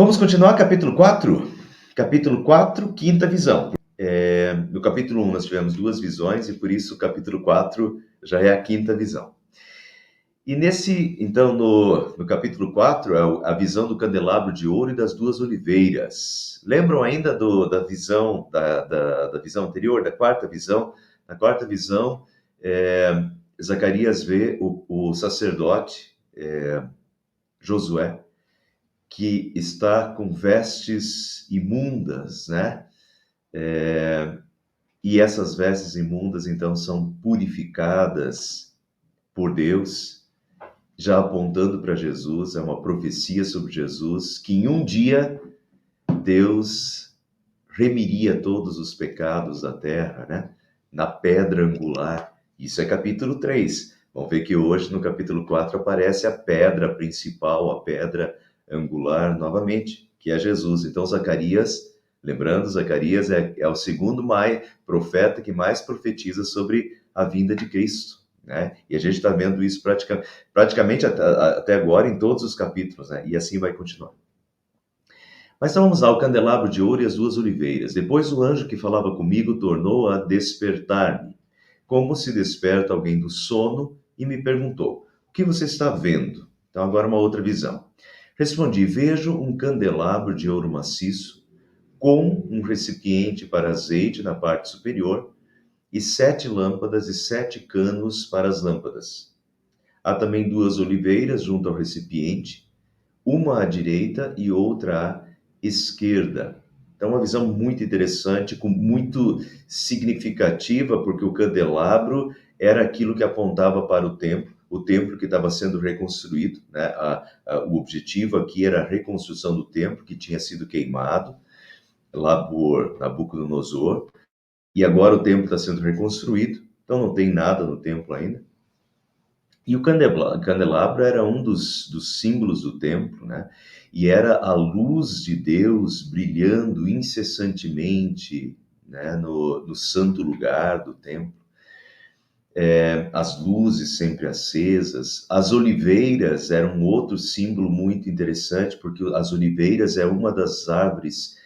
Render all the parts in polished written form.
Vamos continuar capítulo 4? Capítulo 4, quinta visão. No capítulo 1 nós tivemos duas visões e por isso o capítulo 4 já é a quinta visão. E então, no capítulo 4, é a visão do candelabro de ouro e das duas oliveiras. Lembram ainda da visão da visão anterior, da quarta visão? Na quarta visão, Zacarias vê o sacerdote Josué, que está com vestes imundas, né? E essas vestes imundas, então, são purificadas por Deus, já apontando para Jesus, é uma profecia sobre Jesus, que em um dia Deus remiria todos os pecados da terra, né? Na pedra angular. Isso é capítulo 3. Vamos ver que hoje, no capítulo 4, aparece a pedra principal, a pedra angular novamente, que é Jesus. Então, Zacarias, lembrando, Zacarias é o segundo profeta que mais profetiza sobre a vinda de Cristo, né? E a gente está vendo isso praticamente até agora em todos os capítulos, né? E assim vai continuar. Mas então vamos lá, o candelabro de ouro e as duas oliveiras. Depois o anjo que falava comigo tornou a despertar-me, como se desperta alguém do sono, e me perguntou: o que você está vendo? Então agora uma outra visão. Respondi: vejo um candelabro de ouro maciço, com um recipiente para azeite na parte superior, e 7 lâmpadas e 7 canos para as lâmpadas. Há também duas oliveiras junto ao recipiente, uma à direita e outra à esquerda. Então, uma visão muito interessante, muito significativa, porque o candelabro era aquilo que apontava para o templo que estava sendo reconstruído, né? O objetivo aqui era a reconstrução do templo, que tinha sido queimado lá por Nabucodonosor, e agora o templo está sendo reconstruído, então não tem nada no templo ainda. E o candelabro era um dos símbolos do templo, né? E era a luz de Deus brilhando incessantemente, né? No santo lugar do templo. As luzes sempre acesas. As oliveiras eram um outro símbolo muito interessante, porque as oliveiras é uma das árvores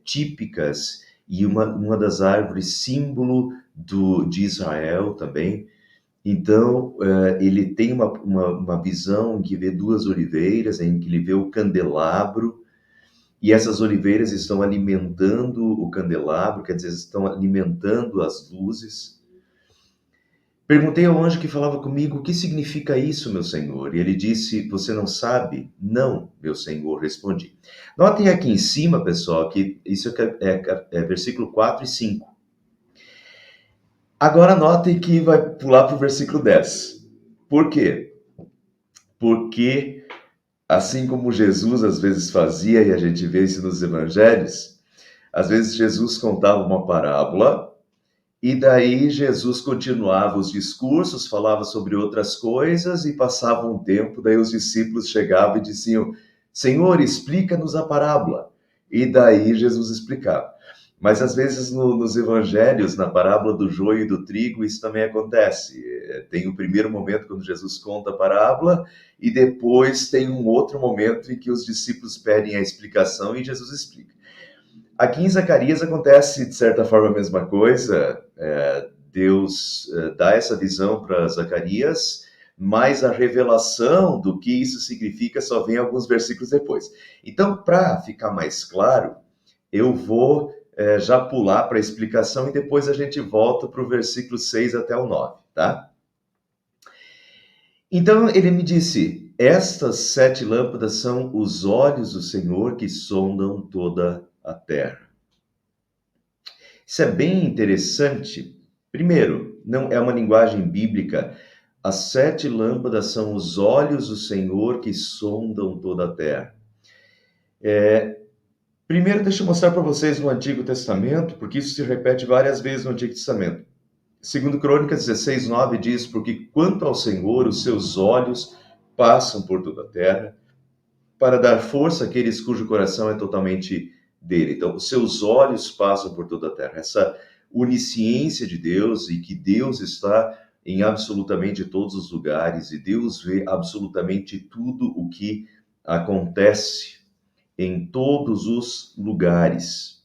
típicas e uma das árvores símbolo de Israel também. Então, ele tem uma visão em que vê duas oliveiras, em que ele vê o candelabro, e essas oliveiras estão alimentando o candelabro, quer dizer, estão alimentando as luzes. Perguntei ao anjo que falava comigo: o que significa isso, meu senhor? E ele disse: você não sabe? Não, meu senhor, respondi. Notem aqui em cima, pessoal, que isso é versículo 4 e 5. Agora notem que vai pular para o versículo 10. Por quê? Porque, assim como Jesus às vezes fazia, e a gente vê isso nos evangelhos, às vezes Jesus contava uma parábola, e daí Jesus continuava os discursos, falava sobre outras coisas, e passava um tempo, daí os discípulos chegavam e diziam: Senhor, explica-nos a parábola. E daí Jesus explicava. Mas às vezes nos evangelhos, na parábola do joio e do trigo, isso também acontece. Tem o primeiro momento quando Jesus conta a parábola, e depois tem um outro momento em que os discípulos pedem a explicação e Jesus explica. Aqui em Zacarias acontece, de certa forma, a mesma coisa. Deus dá essa visão para Zacarias, mas a revelação do que isso significa só vem alguns versículos depois. Então, para ficar mais claro, eu vou já pular para a explicação e depois a gente volta para o versículo 6 até o 9, tá? Então ele me disse: estas 7 lâmpadas são os olhos do Senhor que sondam toda a terra. Isso é bem interessante. Primeiro, não é uma linguagem bíblica. As 7 lâmpadas são os olhos do Senhor que sondam toda a terra. Primeiro, deixa eu mostrar para vocês no Antigo Testamento, porque isso se repete várias vezes no Antigo Testamento. Segundo Crônicas 16:9 diz: porque quanto ao Senhor, os seus olhos passam por toda a terra, para dar força àqueles cujo coração é totalmente dele. Então, os seus olhos passam por toda a terra. Essa onisciência de Deus, e que Deus está em absolutamente todos os lugares, e Deus vê absolutamente tudo o que acontece. em todos os lugares.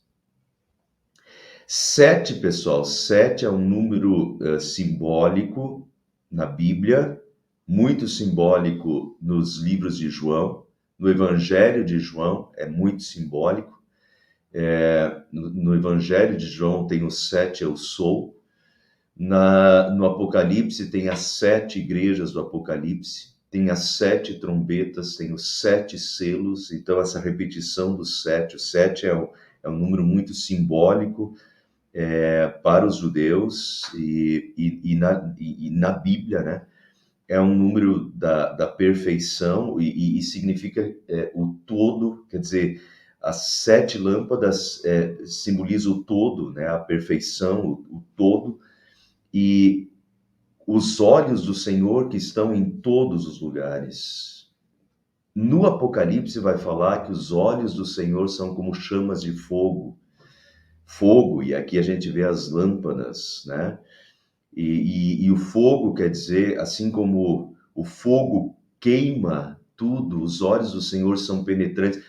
7, pessoal, 7 é um número simbólico na Bíblia, muito simbólico nos livros de João, no Evangelho de João é muito simbólico. No Evangelho de João tem o 7 eu sou. No Apocalipse tem as 7 igrejas do Apocalipse, tem as 7 trombetas, tem os 7 selos. Então essa repetição do 7, o 7 é um número muito simbólico para os judeus e na Bíblia, né? É um número da perfeição e significa o todo, quer dizer, as 7 lâmpadas simbolizam o todo, né? A perfeição, o todo, e os olhos do Senhor que estão em todos os lugares. No Apocalipse vai falar que os olhos do Senhor são como chamas de fogo, e aqui a gente vê as lâmpadas, né? E o fogo quer dizer, assim como o fogo queima tudo, os olhos do Senhor são penetrantes.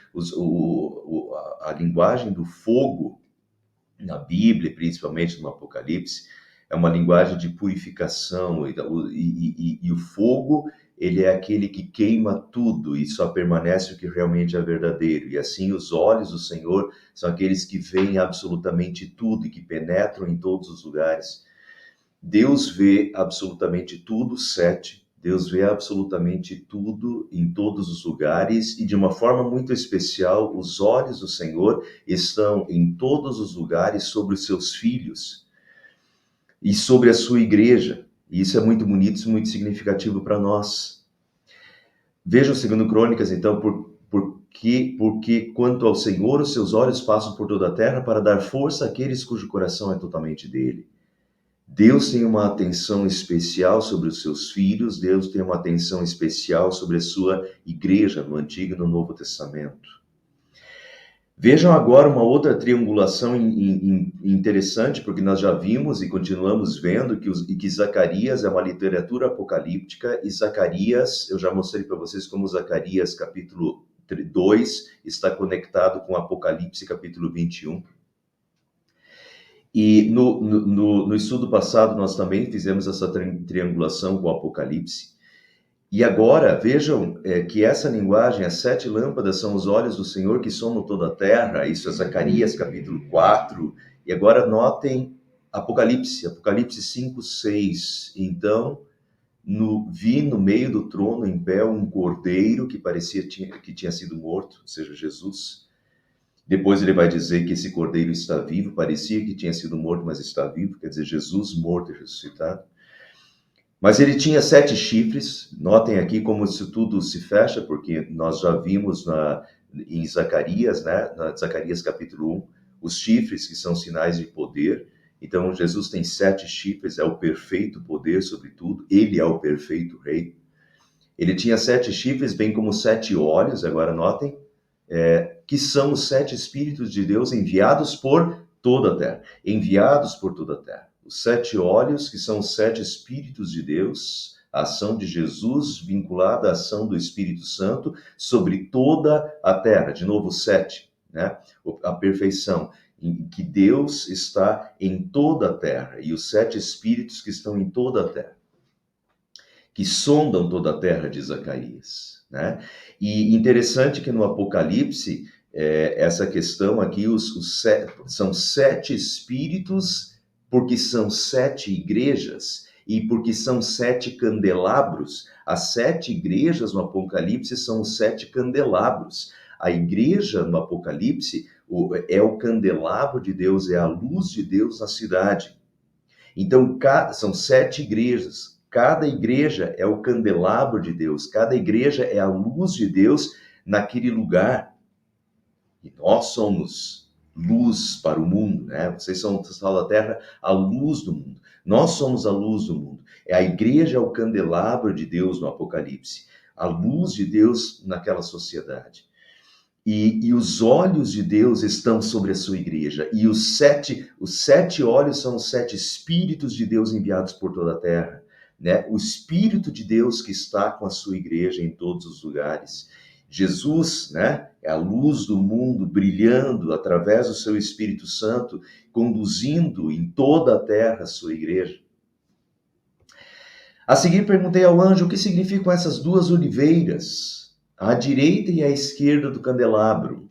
A linguagem do fogo na Bíblia, principalmente no Apocalipse, é uma linguagem de purificação. E o fogo, ele é aquele que queima tudo e só permanece o que realmente é verdadeiro. E assim os olhos do Senhor são aqueles que veem absolutamente tudo e que penetram em todos os lugares. Deus vê absolutamente tudo, 7. Deus vê absolutamente tudo em todos os lugares e de uma forma muito especial, os olhos do Senhor estão em todos os lugares sobre os seus filhos e sobre a sua igreja. E isso é muito bonito, isso é muito significativo para nós. Vejam 2 Crônicas, então, porque quanto ao Senhor, os seus olhos passam por toda a terra para dar força àqueles cujo coração é totalmente dele. Deus tem uma atenção especial sobre os seus filhos, Deus tem uma atenção especial sobre a sua igreja, no Antigo e no Novo Testamento. Vejam agora uma outra triangulação interessante, porque nós já vimos e continuamos vendo que Zacarias é uma literatura apocalíptica, e Zacarias, eu já mostrei para vocês como Zacarias capítulo 2 está conectado com Apocalipse capítulo 21. E no estudo passado, nós também fizemos essa triangulação com o Apocalipse. E agora, vejam que essa linguagem, as 7 lâmpadas são os olhos do Senhor que somam toda a terra. Isso é Zacarias, capítulo 4. E agora notem Apocalipse 5, 6. Então, vi no meio do trono em pé um cordeiro que parecia que tinha sido morto, ou seja, Jesus. Depois ele vai dizer que esse cordeiro está vivo, parecia que tinha sido morto, mas está vivo, quer dizer, Jesus morto e ressuscitado. Mas ele tinha 7 chifres, notem aqui como isso tudo se fecha, porque nós já vimos em Zacarias, né, na Zacarias capítulo 1, os chifres que são sinais de poder. Então Jesus tem 7 chifres, é o perfeito poder sobre tudo, ele é o perfeito rei. Ele tinha 7 chifres, bem como 7 olhos, agora notem, que são os 7 Espíritos de Deus enviados por toda a terra. Enviados por toda a terra. Os 7 olhos, que são os 7 Espíritos de Deus, a ação de Jesus vinculada à ação do Espírito Santo sobre toda a terra. De novo, 7, né? A perfeição, em que Deus está em toda a terra. E os 7 Espíritos que estão em toda a terra, que sondam toda a terra, diz Zacarias, né? E interessante que no Apocalipse, essa questão aqui, são 7 espíritos, porque são 7 igrejas, e porque são 7 candelabros. As 7 igrejas no Apocalipse são os 7 candelabros. A igreja no Apocalipse é o candelabro de Deus, é a luz de Deus na cidade. Então, são 7 igrejas. Cada igreja é o candelabro de Deus. Cada igreja é a luz de Deus naquele lugar. E nós somos luz para o mundo, né? Vocês são o sal da terra, a luz do mundo. Nós somos a luz do mundo. A igreja é o candelabro de Deus no Apocalipse. A luz de Deus naquela sociedade. E os olhos de Deus estão sobre a sua igreja. E os sete olhos são os 7 Espíritos de Deus enviados por toda a terra, né? O Espírito de Deus que está com a sua igreja em todos os lugares. Jesus, né, é a luz do mundo brilhando através do seu Espírito Santo, conduzindo em toda a terra a sua igreja. A seguir perguntei ao anjo o que significam essas duas oliveiras, à direita e à esquerda do candelabro.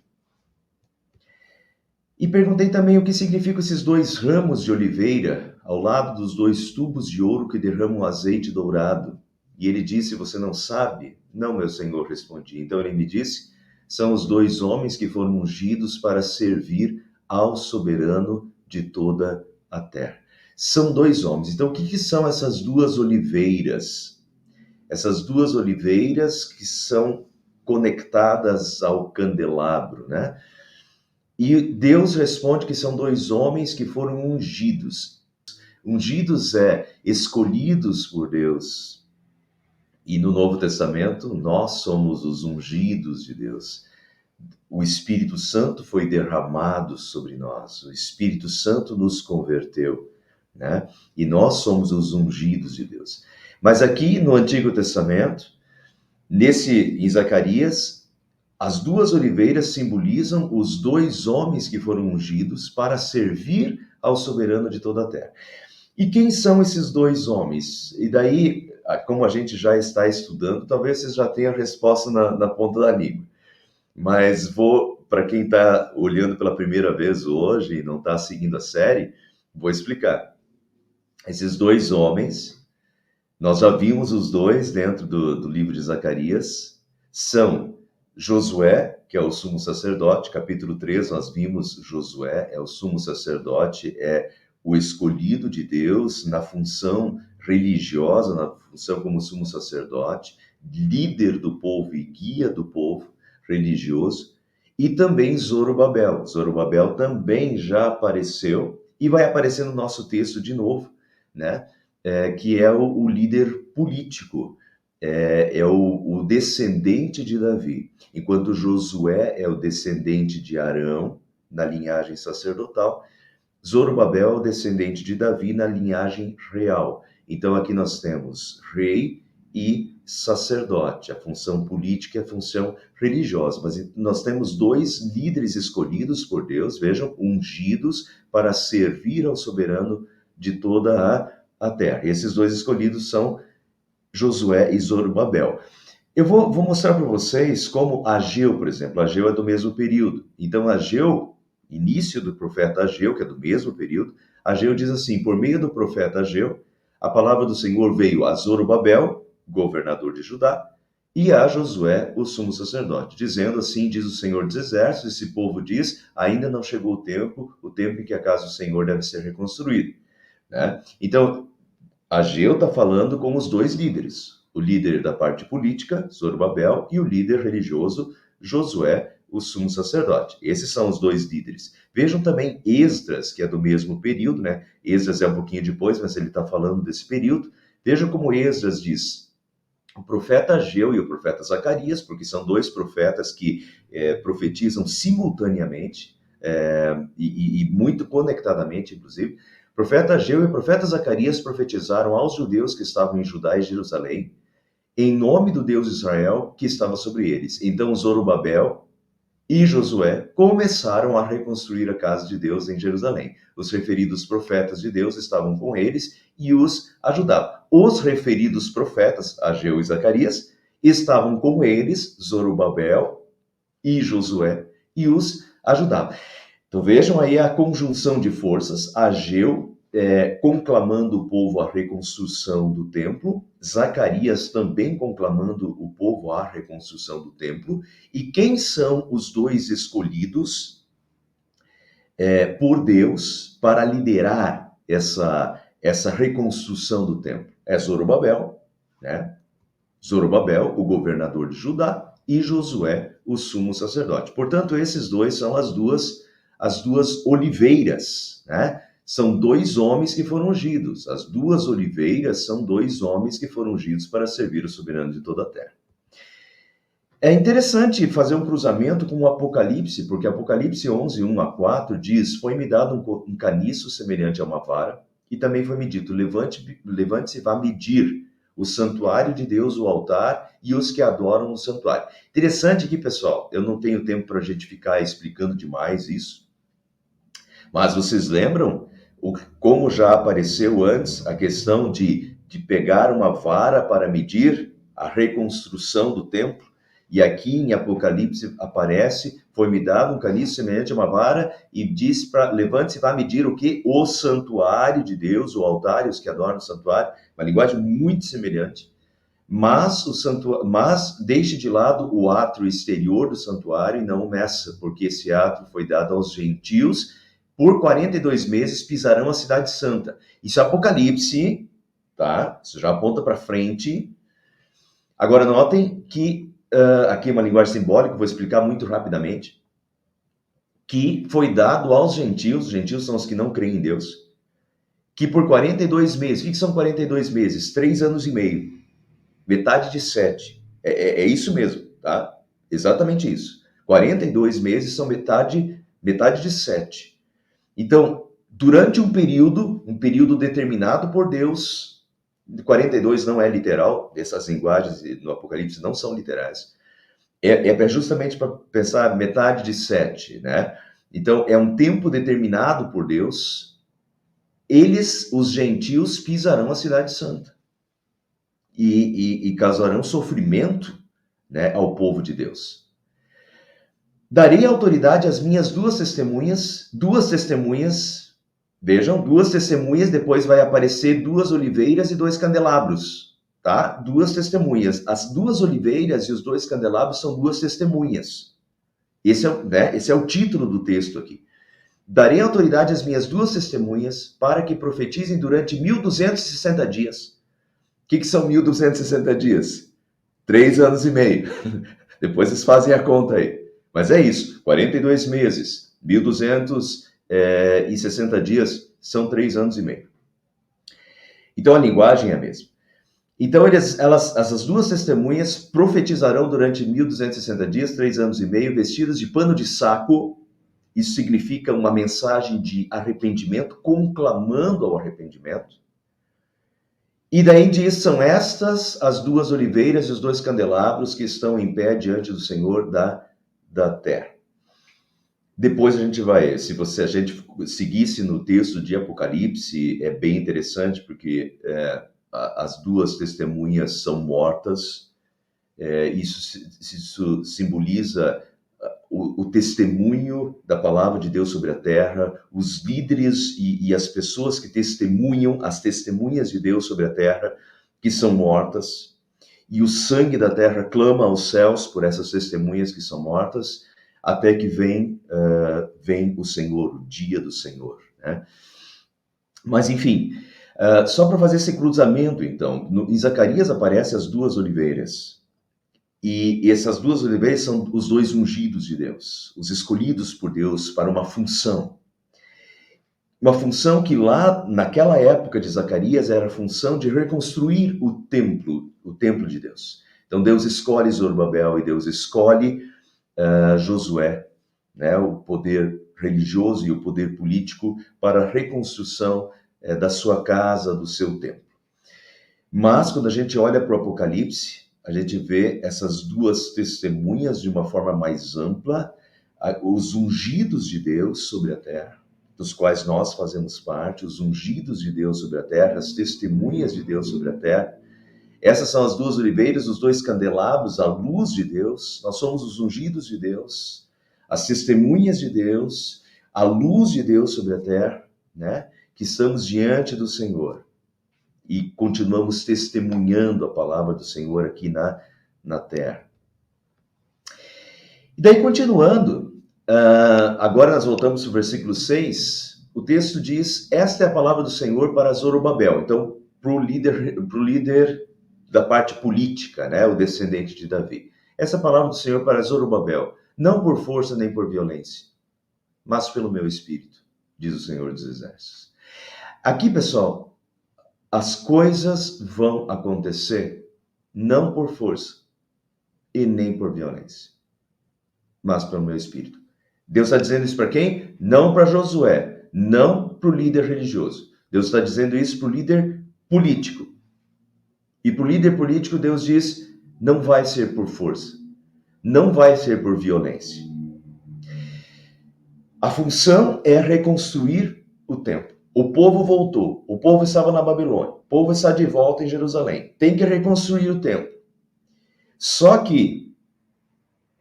E perguntei também o que significam esses dois ramos de oliveira ao lado dos dois tubos de ouro que derramam azeite dourado. E ele disse, você não sabe? Não, meu senhor, respondi. Então ele me disse, são os dois homens que foram ungidos para servir ao soberano de toda a terra. São dois homens. Então o que são essas duas oliveiras? Essas duas oliveiras que são conectadas ao candelabro, né? E Deus responde que são dois homens que foram ungidos. Ungidos é escolhidos por Deus. E no Novo Testamento, nós somos os ungidos de Deus. O Espírito Santo foi derramado sobre nós. O Espírito Santo nos converteu, né? E nós somos os ungidos de Deus. Mas aqui no Antigo Testamento, em Zacarias, as duas oliveiras simbolizam os dois homens que foram ungidos para servir ao soberano de toda a terra. E quem são esses dois homens? E daí, como a gente já está estudando, talvez vocês já tenham a resposta na ponta da língua. Mas para quem está olhando pela primeira vez hoje e não está seguindo a série, vou explicar. Esses dois homens, nós já vimos os dois dentro do livro de Zacarias, são Josué, que é o sumo sacerdote, capítulo 3, nós vimos Josué, é o sumo sacerdote, é o escolhido de Deus na função religiosa, na função como sumo sacerdote, líder do povo e guia do povo religioso, e também Zorobabel. Zorobabel também já apareceu e vai aparecer no nosso texto de novo, né? Que é o líder político, é o descendente de Davi, enquanto Josué é o descendente de Arão, na linhagem sacerdotal, Zorobabel é o descendente de Davi na linhagem real. Então aqui nós temos rei e sacerdote, a função política e a função religiosa, mas nós temos dois líderes escolhidos por Deus, vejam, ungidos para servir ao soberano de toda a terra. E esses dois escolhidos são Josué e Zorobabel. Eu vou mostrar para vocês como Ageu, por exemplo, Ageu é do mesmo período. Então, Ageu, início do profeta Ageu, que é do mesmo período, Ageu diz assim, por meio do profeta Ageu, a palavra do Senhor veio a Zorobabel, governador de Judá, e a Josué, o sumo sacerdote, dizendo assim, diz o Senhor dos Exércitos, esse povo diz, ainda não chegou o tempo em que a casa do Senhor deve ser reconstruída. Né? Então, Ageu está falando com os dois líderes, o líder da parte política, Zorobabel, e o líder religioso, Josué, o sumo sacerdote. Esses são os dois líderes. Vejam também Esdras, que é do mesmo período, né? Esdras é um pouquinho depois, mas ele está falando desse período. Vejam como Esdras diz, o profeta Ageu e o profeta Zacarias, porque são dois profetas que profetizam simultaneamente e muito conectadamente, inclusive. O profeta Ageu e o profeta Zacarias profetizaram aos judeus que estavam em Judá e Jerusalém, em nome do Deus de Israel que estava sobre eles. Então Zorobabel e Josué começaram a reconstruir a casa de Deus em Jerusalém. Os referidos profetas de Deus estavam com eles e os ajudavam. Os referidos profetas, Ageu e Zacarias, estavam com eles, Zorobabel e Josué, e os ajudavam. Então vejam aí a conjunção de forças, Ageu conclamando o povo à reconstrução do templo, Zacarias também conclamando o povo à reconstrução do templo, e quem são os dois escolhidos por Deus para liderar essa reconstrução do templo? É Zorobabel, né? Zorobabel, o governador de Judá, e Josué, o sumo sacerdote. Portanto, esses dois são as duas oliveiras, né? São dois homens que foram ungidos. As duas oliveiras são dois homens que foram ungidos para servir o soberano de toda a terra. É interessante fazer um cruzamento com o Apocalipse, porque Apocalipse 11, 1 a 4 diz, foi-me dado um caniço semelhante a uma vara, e também foi-me dito, levante-se e vá medir o santuário de Deus, o altar, e os que adoram no santuário. Interessante aqui, pessoal, eu não tenho tempo para a gente ficar explicando demais isso, mas vocês lembram como já apareceu antes a questão de pegar uma vara para medir a reconstrução do templo? E aqui em Apocalipse aparece, foi-me dado um caniço semelhante a uma vara e diz para levante-se e vá medir o que? O santuário de Deus, o altar e os que adoram o santuário. Uma linguagem muito semelhante. Mas deixe de lado o átrio exterior do santuário e não o meça, porque esse átrio foi dado aos gentios. Por 42 meses pisarão a cidade santa. Isso é Apocalipse, tá? Isso já aponta para frente. Agora notem que aqui é uma linguagem simbólica, vou explicar muito rapidamente, que foi dado aos gentios, os gentios são os que não creem em Deus, que por 42 meses, o que são 42 meses? 3 anos e meio, metade de 7, é isso mesmo, tá? Exatamente isso. 42 meses são metade de 7. Então, durante um período determinado por Deus, 42 não é literal, essas linguagens no Apocalipse não são literais, justamente para pensar metade de 7, né? Então, é um tempo determinado por Deus, os gentios, pisarão a cidade santa e causarão sofrimento, né, ao povo de Deus. Darei autoridade às minhas duas testemunhas, vejam, 2 testemunhas, depois vai aparecer 2 oliveiras e 2 candelabros, tá? 2 testemunhas. As 2 oliveiras e os 2 candelabros são 2 testemunhas. Esse é o título do texto aqui. Darei autoridade às minhas 2 testemunhas para que profetizem durante 1260 dias. O que são 1260 dias? 3 anos e meio. Depois vocês fazem a conta aí. Mas é isso, 42 meses, 1260 dias, são 3 anos e meio. Então a linguagem é a mesma. Então essas 2 testemunhas profetizarão durante 1260 dias, 3 anos e meio, vestidas de pano de saco. Isso significa uma mensagem de arrependimento, conclamando ao arrependimento. E daí diz, são estas as 2 oliveiras e os 2 candelabros que estão em pé diante do Senhor da terra. Depois a gente vai, se a gente seguisse no texto de Apocalipse, é bem interessante, porque as 2 testemunhas são mortas, isso simboliza o testemunho da palavra de Deus sobre a terra, os líderes e as pessoas que testemunham, as testemunhas de Deus sobre a terra, que são mortas, e o sangue da terra clama aos céus por essas testemunhas que são mortas, até que vem o Senhor, o dia do Senhor, né? Mas, enfim, só para fazer esse cruzamento, então, em Zacarias aparecem as 2 oliveiras, e essas 2 oliveiras são os 2 ungidos de Deus, os escolhidos por Deus para uma função. Uma função que lá, naquela época de Zacarias, era a função de reconstruir o templo de Deus. Então Deus escolhe Zorobabel e Deus escolhe Josué, né, o poder religioso e o poder político para a reconstrução da sua casa, do seu templo. Mas quando a gente olha para o Apocalipse, a gente vê essas 2 testemunhas de uma forma mais ampla, os ungidos de Deus sobre a terra, dos quais nós fazemos parte, os ungidos de Deus sobre a terra, as testemunhas de Deus sobre a terra. Essas são as 2 oliveiras, os 2 candelabros, a luz de Deus. Nós somos os ungidos de Deus, as testemunhas de Deus, a luz de Deus sobre a terra, né? Que estamos diante do Senhor e continuamos testemunhando a palavra do Senhor aqui na terra. E daí, continuando, agora nós voltamos para o versículo 6, o texto diz, esta é a palavra do Senhor para Zorobabel. Então, para o líder da parte política, né, o descendente de Davi. Essa palavra do Senhor para Zorobabel, não por força nem por violência, mas pelo meu espírito, diz o Senhor dos Exércitos. Aqui, pessoal, as coisas vão acontecer não por força e nem por violência, mas pelo meu espírito. Deus está dizendo isso para quem? Não para Josué, não para o líder religioso. Deus está dizendo isso para o líder político. E para o líder político, Deus diz, não vai ser por força, não vai ser por violência. A função é reconstruir o templo. O povo voltou, o povo estava na Babilônia, o povo está de volta em Jerusalém. Tem que reconstruir o templo. Só que,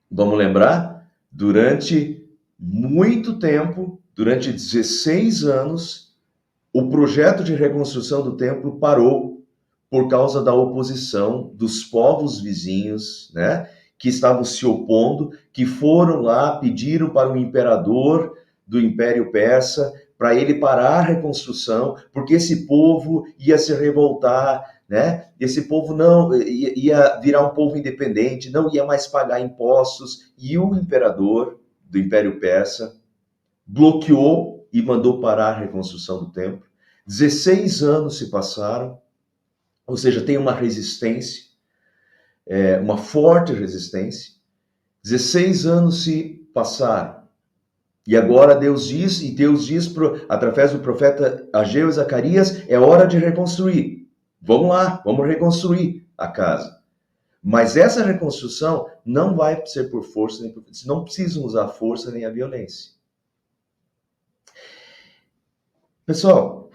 vamos lembrar, durante muito tempo, durante 16 anos, o projeto de reconstrução do templo parou por causa da oposição dos povos vizinhos, né, que estavam se opondo, que foram lá, pediram para o imperador do Império Persa para ele parar a reconstrução, porque esse povo ia se revoltar, né? Esse povo não ia virar um povo independente, não ia mais pagar impostos, e o imperador do Império Persa bloqueou e mandou parar a reconstrução do templo. 16 anos se passaram, ou seja, tem uma resistência, uma forte resistência. 16 anos se passaram. E agora Deus diz através do profeta Ageu e Zacarias, é hora de reconstruir. Vamos lá, vamos reconstruir a casa. Mas essa reconstrução não vai ser por força, nem por... não precisam usar a força nem a violência. Pessoal,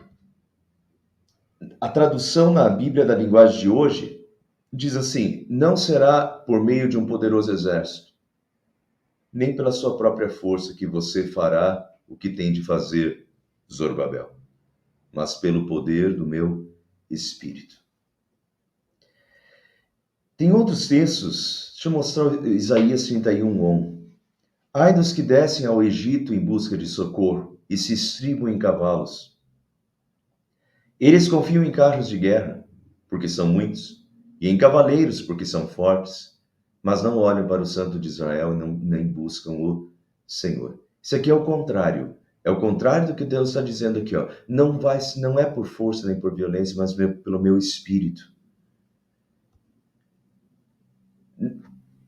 a tradução na Bíblia da linguagem de hoje diz assim, não será por meio de um poderoso exército, nem pela sua própria força que você fará o que tem de fazer, Zorobabel, mas pelo poder do meu Espírito. Tem outros textos, deixa eu mostrar Isaías 31:1. Ai dos que descem ao Egito em busca de socorro e se estribam em cavalos. Eles confiam em carros de guerra, porque são muitos, e em cavaleiros, porque são fortes, mas não olham para o Santo de Israel e nem buscam o Senhor. Isso aqui é o contrário. É o contrário do que Deus está dizendo aqui, ó. Não é por força nem por violência, mas pelo meu Espírito.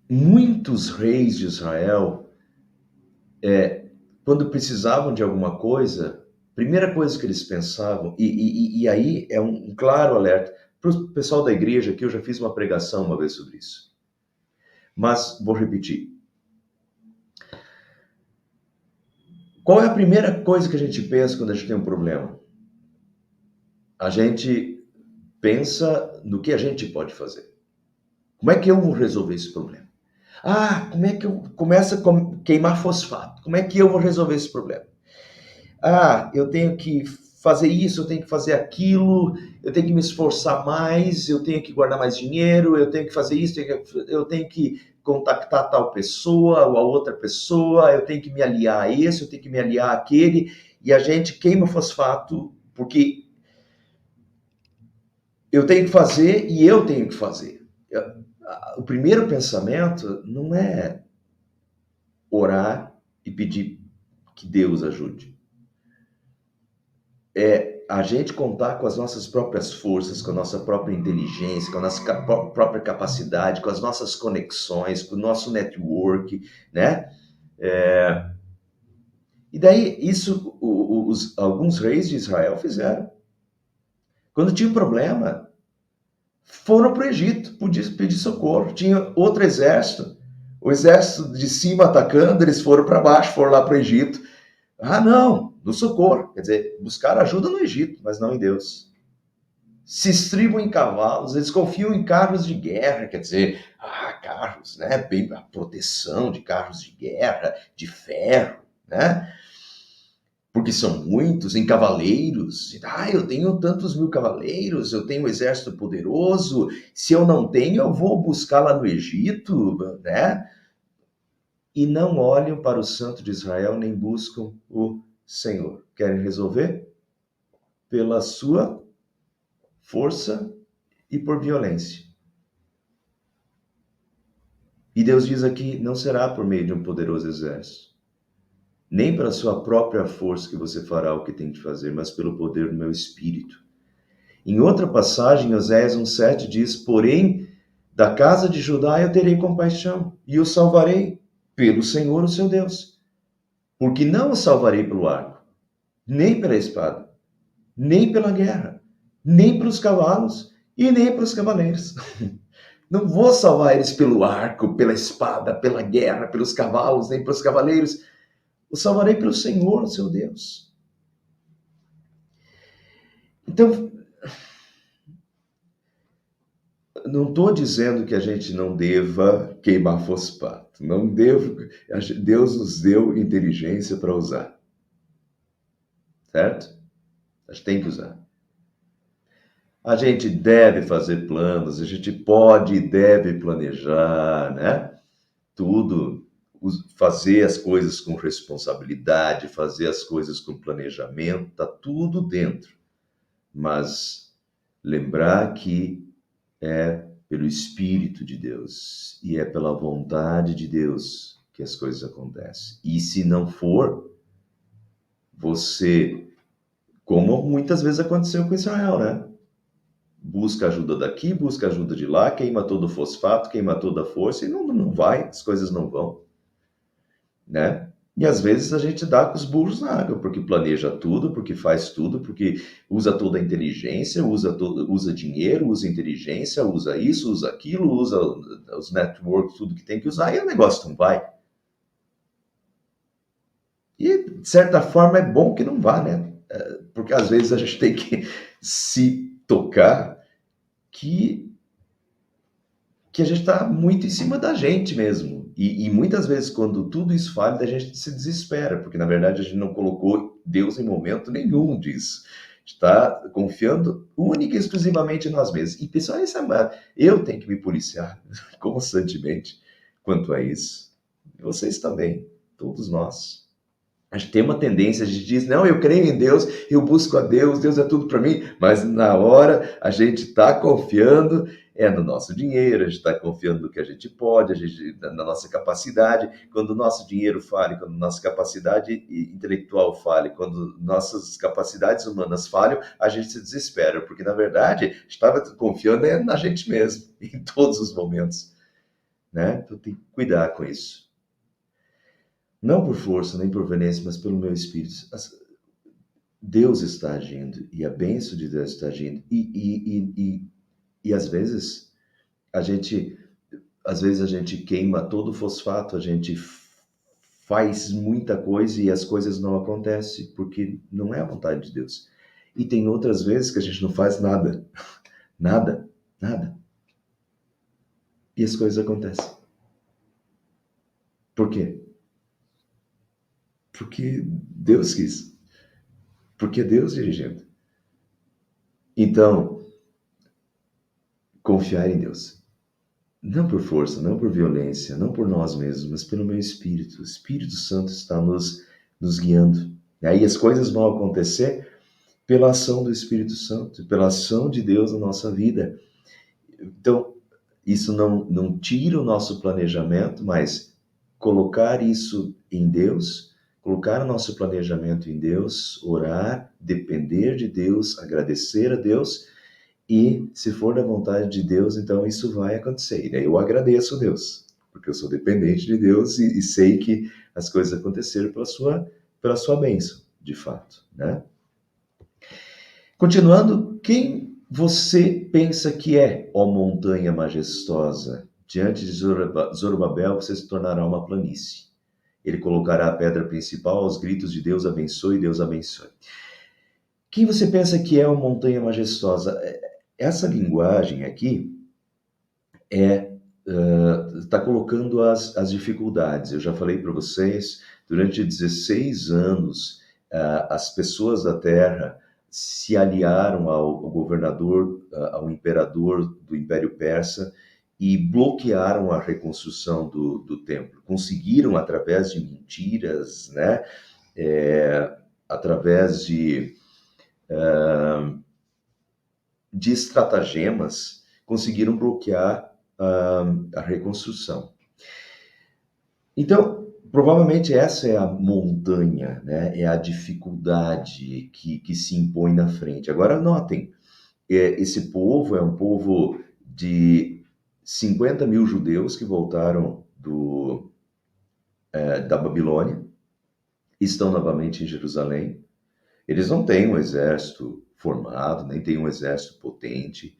Muitos reis de Israel, quando precisavam de alguma coisa, primeira coisa que eles pensavam, e aí é um claro alerta, para o pessoal da igreja aqui, eu já fiz uma pregação uma vez sobre isso. Mas vou repetir. Qual é a primeira coisa que a gente pensa quando a gente tem um problema? A gente pensa no que a gente pode fazer. Como é que eu vou resolver esse problema? Como é que eu começo a queimar fosfato? Como é que eu vou resolver esse problema? Eu tenho que fazer isso, eu tenho que fazer aquilo, eu tenho que me esforçar mais, eu tenho que guardar mais dinheiro, eu tenho que fazer isso, eu tenho que contactar tal pessoa ou a outra pessoa, eu tenho que me aliar a esse, eu tenho que me aliar àquele, e a gente queima fosfato porque eu tenho que fazer e eu tenho que fazer. O primeiro pensamento não é orar e pedir que Deus ajude. É a gente contar com as nossas próprias forças, com a nossa própria inteligência, com a nossa própria capacidade, com as nossas conexões, com o nosso network, né? E daí, isso alguns reis de Israel fizeram. Quando tinha um problema, foram para o Egito pedir socorro. Tinha outro exército, o exército de cima atacando, eles foram para baixo, foram lá para o Egito. Não, no socorro. Quer dizer, buscaram ajuda no Egito, mas não em Deus. Se estribam em cavalos, eles confiam em carros de guerra, quer dizer, carros, né? Bem, a proteção de carros de guerra, de ferro, né? Porque são muitos, em cavaleiros. Eu tenho tantos mil cavaleiros, eu tenho um exército poderoso. Se eu não tenho, eu vou buscar lá no Egito, né? E não olham para o Santo de Israel, nem buscam o Senhor. Querem resolver? Pela sua força e por violência. E Deus diz aqui, não será por meio de um poderoso exército, nem pela sua própria força que você fará o que tem de fazer, mas pelo poder do meu Espírito. Em outra passagem, Oséias 1:7 diz, porém, da casa de Judá eu terei compaixão, e o salvarei pelo Senhor, o seu Deus. Porque não o salvarei pelo arco, nem pela espada, nem pela guerra, nem pelos cavalos, e nem para os cavaleiros. Não vou salvar eles pelo arco, pela espada, pela guerra, pelos cavalos, nem pelos cavaleiros. Eu salvarei pelo Senhor, seu Deus. Então, não estou dizendo que a gente não deva queimar fosfato. Não devo. Deus nos deu inteligência para usar, certo? A gente tem que usar. A gente deve fazer planos, a gente pode e deve planejar, né? Tudo, fazer as coisas com responsabilidade, fazer as coisas com planejamento, tá tudo dentro. Mas lembrar que é pelo Espírito de Deus e é pela vontade de Deus que as coisas acontecem. E se não for, você, como muitas vezes aconteceu com Israel, né? Busca ajuda daqui, busca ajuda de lá, queima todo o fosfato, queima toda a força e não vai, as coisas não vão, né? E às vezes a gente dá com os burros na água, porque planeja tudo, porque faz tudo, porque usa toda a inteligência, usa dinheiro, usa inteligência, usa isso, usa aquilo, usa os networks, tudo que tem que usar, e o negócio não vai. E, de certa forma, é bom que não vá, né? Porque às vezes a gente tem que se tocar que a gente está muito em cima da gente mesmo. E muitas vezes, quando tudo isso falha, a gente se desespera, porque na verdade a gente não colocou Deus em momento nenhum disso. Está confiando única e exclusivamente em nós mesmos. E pessoal, eu tenho que me policiar constantemente quanto a isso. Vocês também, todos nós. A gente tem uma tendência, a gente diz, não, eu creio em Deus, eu busco a Deus, Deus é tudo para mim, mas na hora a gente está confiando no nosso dinheiro, a gente está confiando no que a gente pode, na nossa capacidade. Quando o nosso dinheiro falha, quando nossa capacidade intelectual falha, quando nossas capacidades humanas falham, a gente se desespera, porque na verdade estava confiando na gente mesmo, em todos os momentos, né? Então tem que cuidar com isso. Não por força nem por violência, mas pelo meu espírito. Deus está agindo e a bênção de Deus está agindo. E a gente, às vezes a gente queima todo o fosfato, a gente faz muita coisa e as coisas não acontecem porque não é a vontade de Deus. E tem outras vezes que a gente não faz nada, nada, nada. E as coisas acontecem. Por quê? Porque Deus quis. Porque Deus dirigindo. Então, confiar em Deus. Não por força, não por violência, não por nós mesmos, mas pelo meu Espírito. O Espírito Santo está nos guiando. E aí as coisas vão acontecer pela ação do Espírito Santo, pela ação de Deus na nossa vida. Então, isso não tira o nosso planejamento, mas colocar isso em Deus, colocar o nosso planejamento em Deus, orar, depender de Deus, agradecer a Deus. E se for da vontade de Deus, então isso vai acontecer. E daí eu agradeço a Deus, porque eu sou dependente de Deus e sei que as coisas aconteceram pela sua bênção, de fato, né? Continuando, quem você pensa que é, ó montanha majestosa? Diante de Zorobabel, você se tornará uma planície. Ele colocará a pedra principal aos gritos de Deus abençoe, Deus abençoe. Quem você pensa que é uma montanha majestosa? Essa linguagem aqui está colocando as dificuldades. Eu já falei para vocês, durante 16 anos, as pessoas da Terra se aliaram ao governador, ao imperador do Império Persa e bloquearam a reconstrução do templo. Conseguiram, através de mentiras, né? Através de estratagemas, conseguiram bloquear a reconstrução. Então, provavelmente essa é a montanha, né? É a dificuldade que se impõe na frente. Agora, notem, esse povo é um povo de 50 mil judeus que voltaram da Babilônia, estão novamente em Jerusalém. Eles não têm um exército formado, nem têm um exército potente,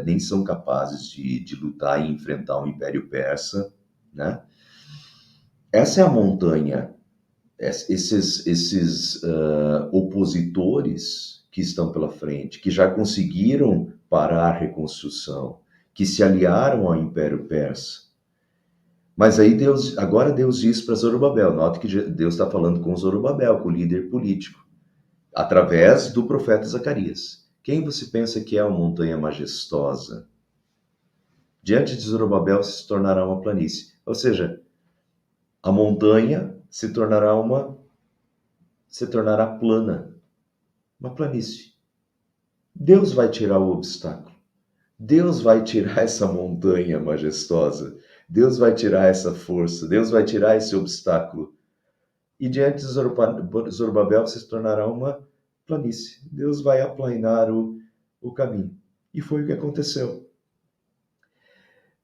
nem são capazes de lutar e enfrentar o Império Persa, né? Essa é a montanha. Esses opositores que estão pela frente, que já conseguiram parar a reconstrução, que se aliaram ao Império Persa. Mas aí agora Deus diz para Zorobabel, note que Deus está falando com Zorobabel, com o líder político, através do profeta Zacarias. Quem você pensa que é a montanha majestosa? Diante de Zorobabel se tornará uma planície. Ou seja, a montanha se tornará plana, uma planície. Deus vai tirar o obstáculo. Deus vai tirar essa montanha majestosa. Deus vai tirar essa força. Deus vai tirar esse obstáculo. E diante de Zorobabel se tornará uma planície. Deus vai aplanar o caminho. E foi o que aconteceu.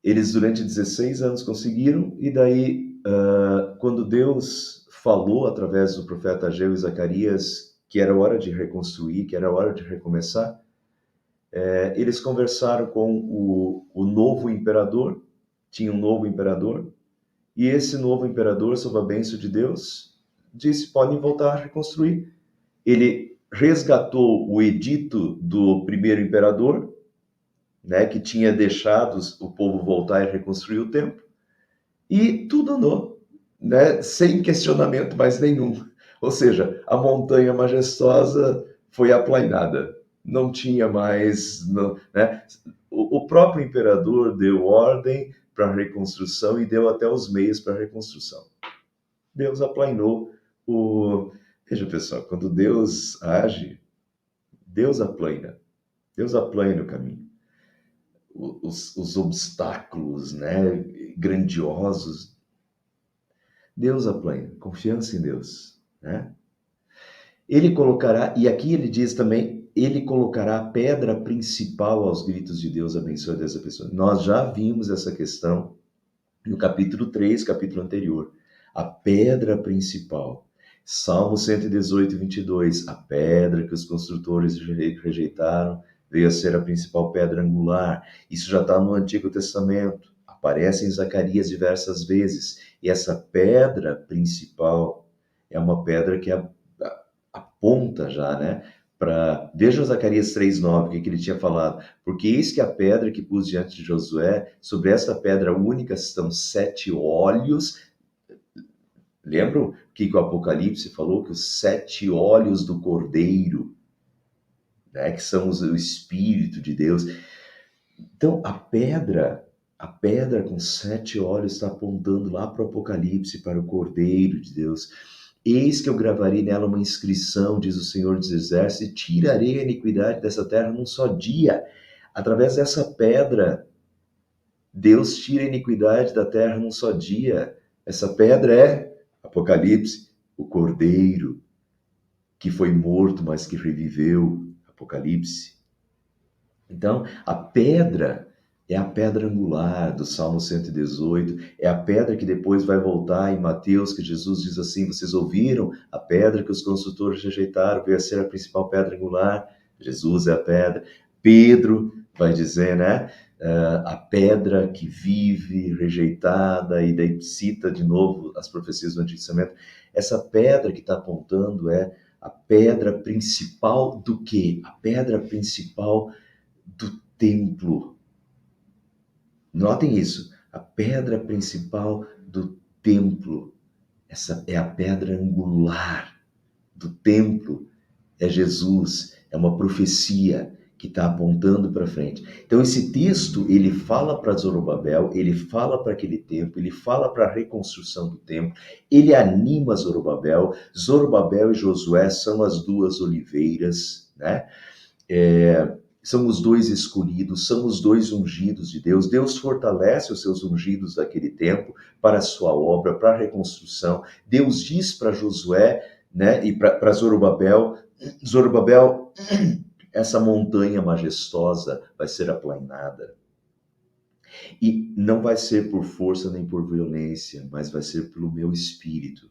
Eles durante 16 anos conseguiram, e daí, quando Deus falou através do profeta Ageu e Zacarias que era hora de reconstruir, que era hora de recomeçar, eles conversaram com o novo imperador, tinha um novo imperador, e esse novo imperador, sob a bênção de Deus, disse: podem voltar a reconstruir. Ele resgatou o edito do primeiro imperador, né, que tinha deixado o povo voltar e reconstruir o templo, e tudo andou, né, sem questionamento mais nenhum. Ou seja, a montanha majestosa foi aplainada. Não tinha mais, né? O próprio imperador deu ordem para a reconstrução e deu até os meios para a reconstrução. Deus aplainou o... Veja, pessoal, quando Deus age, Deus aplaina o caminho. Os obstáculos, né, grandiosos, Deus aplaina, confiança em Deus, né? Ele colocará, e aqui ele diz também, ele colocará a pedra principal aos gritos de Deus, abençoe dessa pessoa. Nós já vimos essa questão no capítulo 3, capítulo anterior. A pedra principal. Salmo 118, 22. A pedra que os construtores rejeitaram veio a ser a principal pedra angular. Isso já está no Antigo Testamento. Aparece em Zacarias diversas vezes. E essa pedra principal é uma pedra que aponta já, né? Veja Zacarias 3,9, o que ele tinha falado. Porque eis que a pedra que pus diante de Josué, sobre essa pedra única estão 7 olhos. Lembram que o Apocalipse falou que os 7 olhos do Cordeiro, né, que são o Espírito de Deus. Então, a pedra com 7 olhos está apontando lá para o Apocalipse, para o Cordeiro de Deus. Eis que eu gravarei nela uma inscrição, diz o Senhor dos Exércitos, e tirarei a iniquidade dessa terra num só dia. Através dessa pedra, Deus tira a iniquidade da terra num só dia. Essa pedra é, Apocalipse, o Cordeiro, que foi morto, mas que reviveu. Apocalipse. Então, a pedra é a pedra angular do Salmo 118, é a pedra que depois vai voltar em Mateus, que Jesus diz assim: vocês ouviram a pedra que os construtores rejeitaram, veio a ser a principal pedra angular. Jesus é a pedra. Pedro vai dizer, né? A pedra que vive, rejeitada, e daí cita de novo as profecias do Antigo Testamento. Essa pedra que está apontando é a pedra principal do quê? A pedra principal do templo. Notem isso, a pedra principal do templo. Essa é a pedra angular do templo. É Jesus, é uma profecia que está apontando para frente. Então esse texto, ele fala para Zorobabel, ele fala para aquele templo, ele fala para a reconstrução do templo, ele anima Zorobabel. Zorobabel e Josué são as duas oliveiras, né? São os dois escolhidos, são os dois ungidos de Deus. Deus fortalece os seus ungidos daquele tempo para a sua obra, para a reconstrução. Deus diz para Josué, né, e para Zorobabel, Zorobabel, essa montanha majestosa vai ser aplainada. E não vai ser por força nem por violência, mas vai ser pelo meu espírito.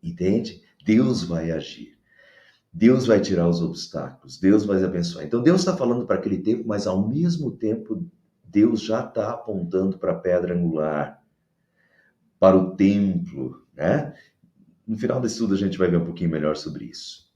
Entende? Deus vai agir. Deus vai tirar os obstáculos, Deus vai abençoar. Então Deus está falando para aquele tempo, mas ao mesmo tempo Deus já está apontando para a pedra angular, para o templo, né? No final do estudo a gente vai ver um pouquinho melhor sobre isso.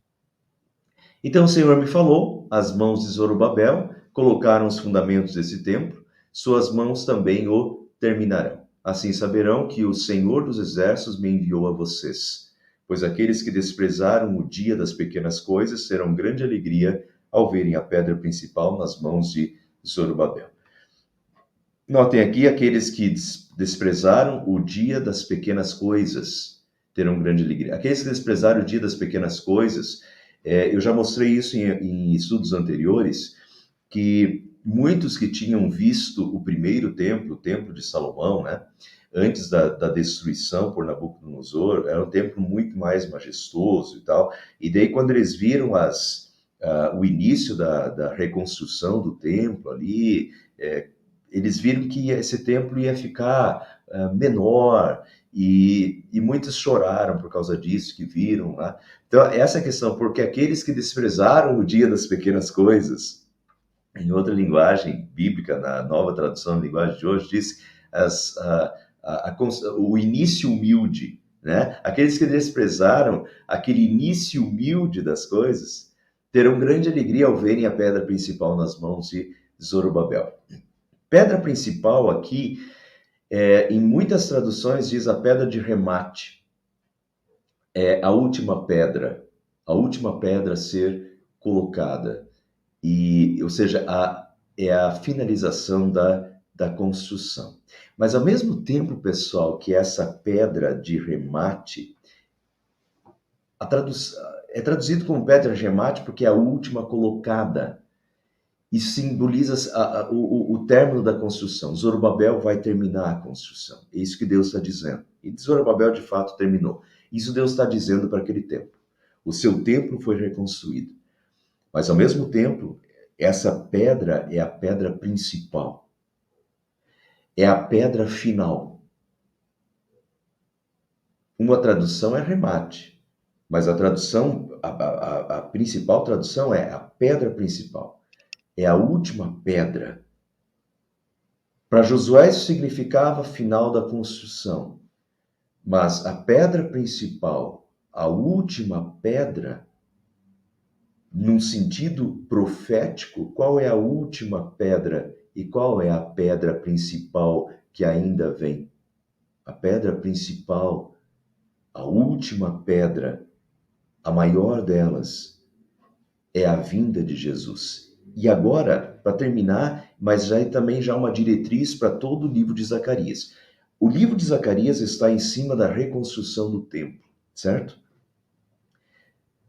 Então o Senhor me falou, as mãos de Zorobabel colocaram os fundamentos desse templo, suas mãos também o terminarão. Assim saberão que o Senhor dos Exércitos me enviou a vocês. Pois aqueles que desprezaram o dia das pequenas coisas terão grande alegria ao verem a pedra principal nas mãos de Zorobabel. Notem aqui, aqueles que desprezaram o dia das pequenas coisas terão grande alegria. Aqueles que desprezaram o dia das pequenas coisas, eu já mostrei isso em estudos anteriores, que muitos que tinham visto o primeiro templo, o templo de Salomão, né, antes da destruição por Nabucodonosor, era um templo muito mais majestoso e tal, e daí quando eles viram o início da reconstrução do templo ali, eles viram que esse templo ia ficar menor, e muitos choraram por causa disso, que viram lá. Então, essa é a questão, porque aqueles que desprezaram o dia das pequenas coisas, em outra linguagem bíblica, na nova tradução da linguagem de hoje, diz o início humilde, né? Aqueles que desprezaram aquele início humilde das coisas, terão grande alegria ao verem a pedra principal nas mãos de Zorobabel. Pedra principal aqui, em muitas traduções, diz a pedra de remate. É a última pedra a ser colocada. Ou seja, é a finalização da construção. Mas, ao mesmo tempo, pessoal, que essa pedra de remate, é traduzido como pedra de remate porque é a última colocada. E simboliza o término da construção. Zorobabel vai terminar a construção. É isso que Deus está dizendo. E Zorobabel, de fato, terminou. Isso Deus está dizendo para aquele tempo. O seu templo foi reconstruído. Mas, ao mesmo tempo, essa pedra é a pedra principal. É a pedra final. Uma tradução é remate, mas a tradução, a principal tradução é a pedra principal. É a última pedra. Para Josué isso significava final da construção. Mas a pedra principal, a última pedra, num sentido profético, qual é a última pedra e qual é a pedra principal que ainda vem? A pedra principal, a última pedra, a maior delas, é a vinda de Jesus. E agora, para terminar, mas também já uma diretriz para todo o livro de Zacarias. O livro de Zacarias está em cima da reconstrução do templo, certo?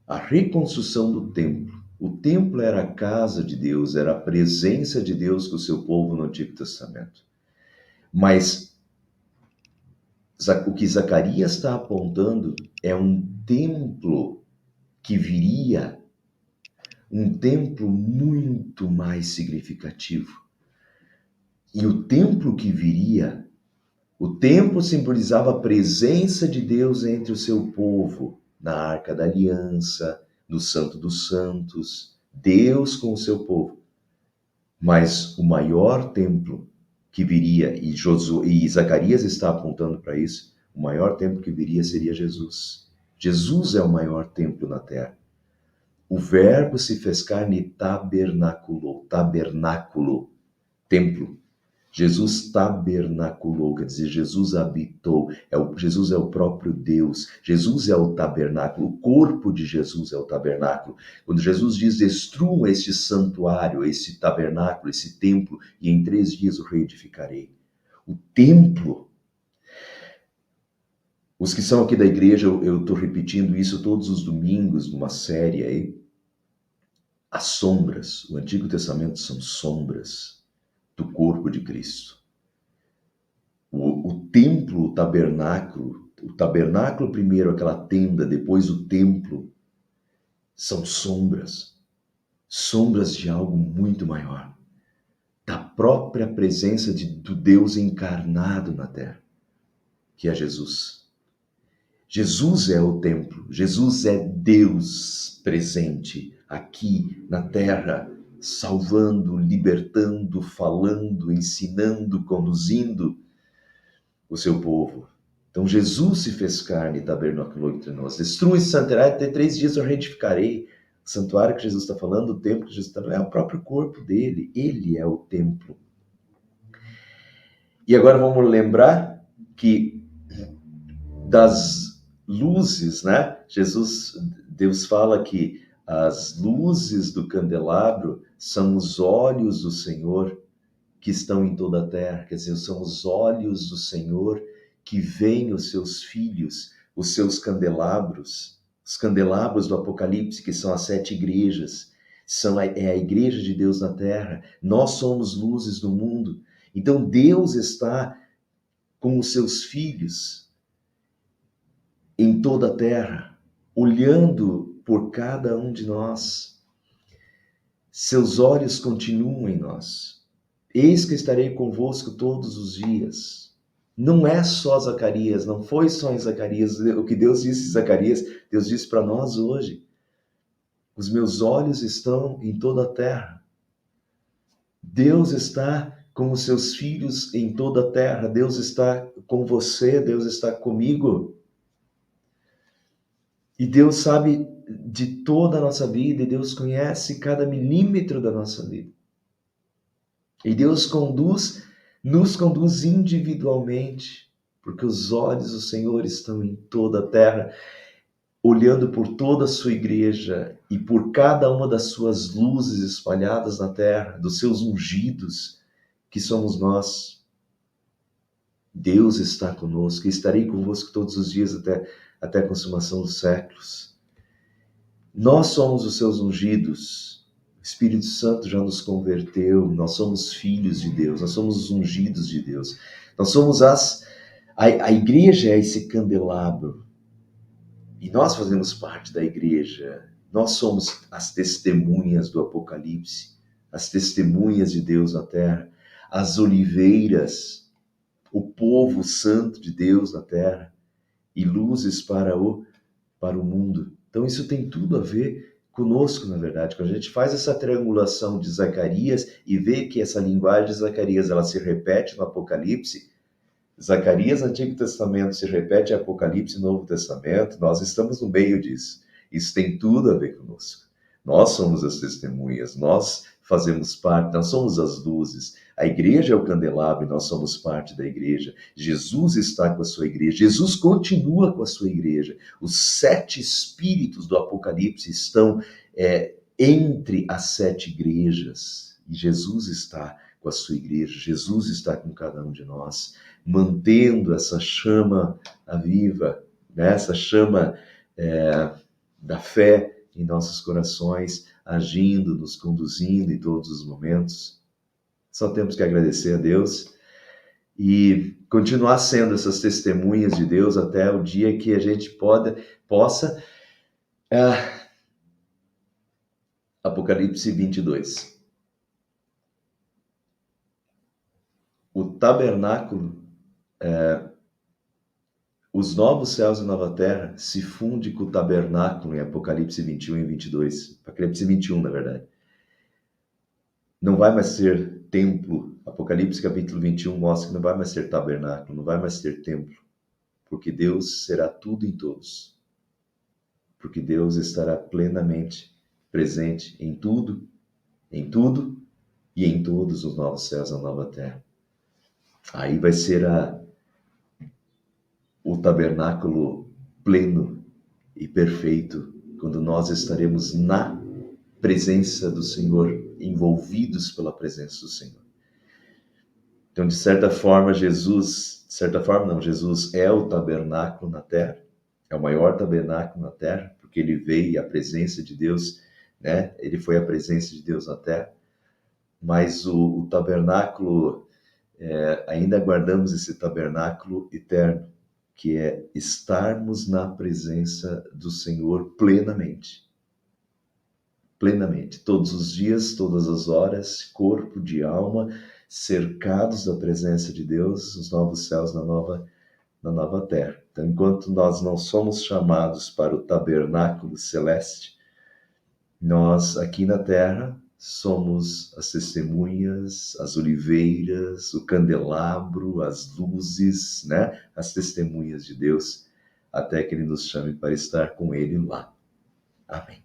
A reconstrução do templo. O templo era a casa de Deus, era a presença de Deus com o seu povo no Antigo Testamento. Mas o que Zacarias está apontando é um templo que viria, um templo muito mais significativo. E o templo que viria, o templo simbolizava a presença de Deus entre o seu povo, na Arca da Aliança, no Santo dos Santos, Deus com o seu povo. Mas o maior templo que viria, e Zacarias está apontando para isso, o maior templo que viria seria Jesus. Jesus é o maior templo na terra. O Verbo se fez carne e tabernaculou, templo. Jesus tabernaculou, quer dizer, Jesus habitou, Jesus é o próprio Deus, Jesus é o tabernáculo, o corpo de Jesus é o tabernáculo. Quando Jesus diz, destruam este santuário, esse tabernáculo, esse templo, e em 3 dias o reedificarei. O templo. Os que são aqui da igreja, eu estou repetindo isso todos os domingos, numa série aí. As sombras, o Antigo Testamento são sombras do corpo de Cristo. O templo, o tabernáculo primeiro, aquela tenda, depois o templo, são sombras de algo muito maior, da própria presença do Deus encarnado na terra, que é Jesus. Jesus é o templo, Jesus é Deus presente aqui na terra, salvando, libertando, falando, ensinando, conduzindo o seu povo. Então Jesus se fez carne e tabernaculou entre nós. Destrui esse santuário, até 3 dias eu reedificarei. O santuário que Jesus está falando, o templo que Jesus está falando, é o próprio corpo dele. Ele é o templo. E agora vamos lembrar que das luzes, né? Deus fala que as luzes do candelabro são os olhos do Senhor que estão em toda a terra, quer dizer, são os olhos do Senhor que veem os seus filhos, os seus candelabros, os candelabros do Apocalipse, que são as 7 igrejas, é a igreja de Deus na terra, nós somos luzes do mundo, então Deus está com os seus filhos em toda a terra, olhando por cada um de nós, seus olhos continuam em nós. Eis que estarei convosco todos os dias. Não é só Zacarias, não foi só em Zacarias. O que Deus disse em Zacarias, Deus disse para nós hoje. Os meus olhos estão em toda a terra. Deus está com os seus filhos em toda a terra. Deus está com você, Deus está comigo. E Deus sabe de toda a nossa vida, e Deus conhece cada milímetro da nossa vida. E Deus nos conduz individualmente, porque os olhos do Senhor estão em toda a terra, olhando por toda a sua igreja e por cada uma das suas luzes espalhadas na terra, dos seus ungidos, que somos nós. Deus está conosco, e estarei convosco todos os dias até a consumação dos séculos. Nós somos os seus ungidos. O Espírito Santo já nos converteu, nós somos filhos de Deus, nós somos os ungidos de Deus. Nós somos a igreja é esse candelabro. E nós fazemos parte da igreja. Nós somos as testemunhas do Apocalipse, as testemunhas de Deus na terra, as oliveiras, o povo santo de Deus na terra e luzes para o mundo. Então isso tem tudo a ver conosco, na verdade. Quando a gente faz essa triangulação de Zacarias e vê que essa linguagem de Zacarias ela se repete no Apocalipse, Zacarias, Antigo Testamento, se repete em Apocalipse, Novo Testamento, nós estamos no meio disso. Isso tem tudo a ver conosco. Nós somos as testemunhas, nós fazemos parte, nós somos as luzes. A igreja é o candelabro e nós somos parte da igreja. Jesus está com a sua igreja, Jesus continua com a sua igreja. Os 7 espíritos do Apocalipse estão entre as 7 igrejas. E Jesus está com a sua igreja, Jesus está com cada um de nós, mantendo essa chama viva, né? Essa chama da fé em nossos corações, agindo, nos conduzindo em todos os momentos. Só temos que agradecer a Deus e continuar sendo essas testemunhas de Deus até o dia que a gente possa... Apocalipse 22. O tabernáculo, os novos céus e nova terra se funde com o tabernáculo em Apocalipse 21 e 22. Apocalipse 21, na verdade. Não vai mais ser templo. Apocalipse capítulo 21 mostra que não vai mais ser tabernáculo, não vai mais ser templo. Porque Deus será tudo em todos. Porque Deus estará plenamente presente em tudo e em todos os novos céus e a nova terra. Aí vai ser o tabernáculo pleno e perfeito, quando nós estaremos na presença do Senhor, envolvidos pela presença do Senhor. Então, de certa forma, Jesus é o tabernáculo na terra, é o maior tabernáculo na terra, porque ele veio e a presença de Deus, né? Ele foi a presença de Deus na terra, mas o tabernáculo, ainda guardamos esse tabernáculo eterno, que é estarmos na presença do Senhor plenamente. Plenamente, todos os dias, todas as horas, corpo de alma, cercados da presença de Deus, os novos céus na nova terra. Então, enquanto nós não somos chamados para o tabernáculo celeste, nós aqui na terra somos as testemunhas, as oliveiras, o candelabro, as luzes, né? As testemunhas de Deus, até que Ele nos chame para estar com Ele lá. Amém.